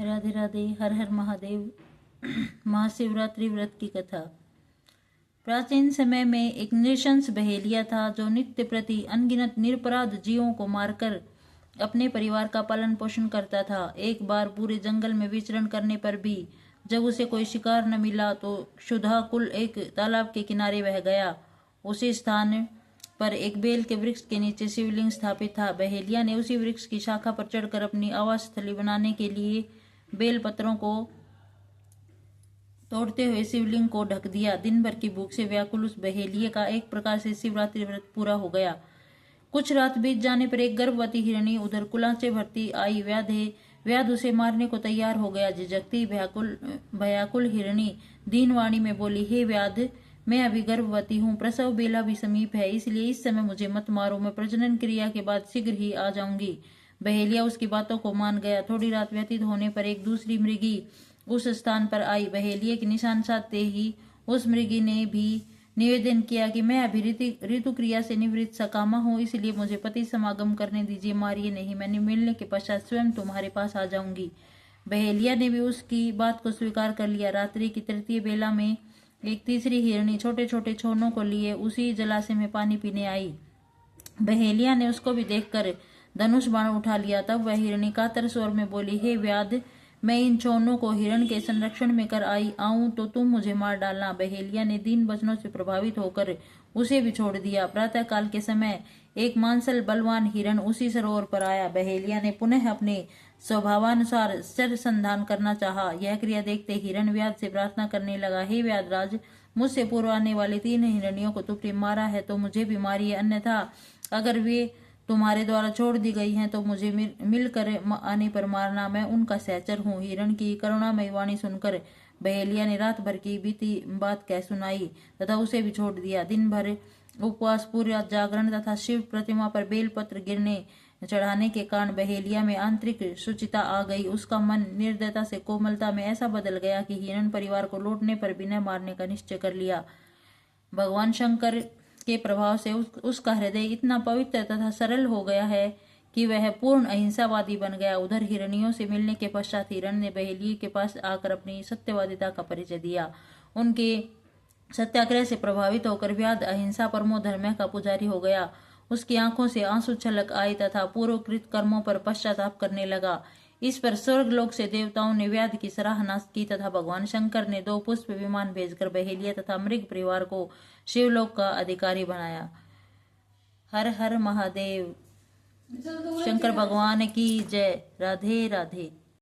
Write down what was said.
राधे राधे। हर हर महादेव। महाशिवरात्रि व्रत की कथा। प्राचीन समय में एक नृशंस बहेलिया था जो नित्य प्रति अनगिनत निरपराध जीवों को मारकर अपने परिवार का पालन पोषण करता था। एक बार पूरे जंगल में विचरण करने पर भी जब उसे कोई शिकार न मिला तो क्षुधा कुल एक तालाब के किनारे बह गया। उसी स्थान पर एक बेल के वृक्ष के नीचे शिवलिंग स्थापित था। बहेलिया ने उसी वृक्ष की शाखा पर चढ़कर अपनी आवास स्थली बनाने के लिए बेल पत्रों को तोड़ते हुए शिवलिंग को ढक दिया। दिन भर की भूख से व्याकुल उस बहेलिये का एक प्रकार से शिवरात्रि व्रत पूरा हो गया। कुछ रात बीत जाने पर एक गर्भवती हिरणी उधर कुलांचे भरती आई। व्याध उसे मारने को तैयार हो गया। झिझकती भयाकुल हिरणी दीनवाणी में बोली, हे व्याध, मैं अभी गर्भवती हूँ, प्रसव बेला भी समीप है, इसलिए इस समय मुझे मत मारो, मैं प्रजनन क्रिया के बाद शीघ्र ही आ जाऊंगी। बहेलिया उसकी बातों को मान गया। थोड़ी रात व्यतीत होने पर एक दूसरी मृगी उस स्थान पर आई। बहेलिये के निशान साधते ही उस मृगी ने भी निवेदन किया कि मैं अभी ऋतु क्रिया से निवृत्त सकामा हूँ, इसलिए मुझे पति समागम करने दीजिए, मारिए नहीं, मैंने मिलने के पश्चात स्वयं तुम्हारे पास आ जाऊंगी। बहेलिया ने भी उसकी बात को स्वीकार कर लिया। रात्रि की तृतीय बेला में एक तीसरी हिरणी छोटे छोटे छोनों को लिए उसी जलाशय में पानी पीने आई। बहेलिया ने उसको भी देखकर धनुष बाण उठा लिया। तब वह हिरणी कातर स्वर में बोली, हे व्याध, मैं इन छोनों को हिरण के संरक्षण में कर आऊं तो तुम मुझे मार डालना। बहेलिया ने दीन वचनों से प्रभावित होकर उसे भी छोड़ दिया। प्रातः काल के समय एक मांसल बलवान हिरण उसी सरोवर पर आया। बहेलिया ने पुनः अपने स्वभावानुसार शर संधान करना चाहा। यह क्रिया देखते हिरण व्याध से प्रार्थना करने लगा, हे व्याधराज, मुझसे पूर्व आने वाली 3 हिरणियों को तुमने मारा है तो मुझे भी मारिए, अन्यथा अगर वे तुम्हारे द्वारा छोड़ दी गई हैं तो मुझे मिलकर आने पर मारना, मैं उनका सहचर हूँ। हिरण की करुणामयी वाणी सुनकर बहेलिया ने रात भर की बीती बात कह सुनाई तथा उसे भी छोड़ दिया। दिन भर उपवास, पूरा जागरण तथा शिव प्रतिमा पर बेलपत्र गिरने चढ़ाने के कारण बहेलिया में आंतरिक शुचिता आ गई। उसका मन निर्दयता से कोमलता में ऐसा बदल गया कि हिरण परिवार को लौटने पर भी न मारने का निश्चय कर लिया। भगवान शंकर के प्रभाव से उसका हृदय इतना पवित्र तथा सरल हो गया है कि वह पूर्ण अहिंसावादी बन गया। उधर हिरणियों से मिलने के पश्चात हिरण ने बहेलिये के पास आकर अपनी सत्यवादिता का परिचय दिया। उनके सत्याग्रह से प्रभावित होकर व्याध अहिंसा परमो धर्म का पुजारी हो गया। उसकी आंखों से आंसू छलक आए तथा पूर्वकृत कर्मों पर पश्चाताप करने लगा। इस पर स्वर्गलोक से देवताओं ने व्याध की सराहना की तथा भगवान शंकर ने 2 पुष्प विमान भेजकर बहेलिया तथा मृग परिवार को शिवलोक का अधिकारी बनाया। हर हर महादेव। शंकर भगवान की जय। राधे राधे।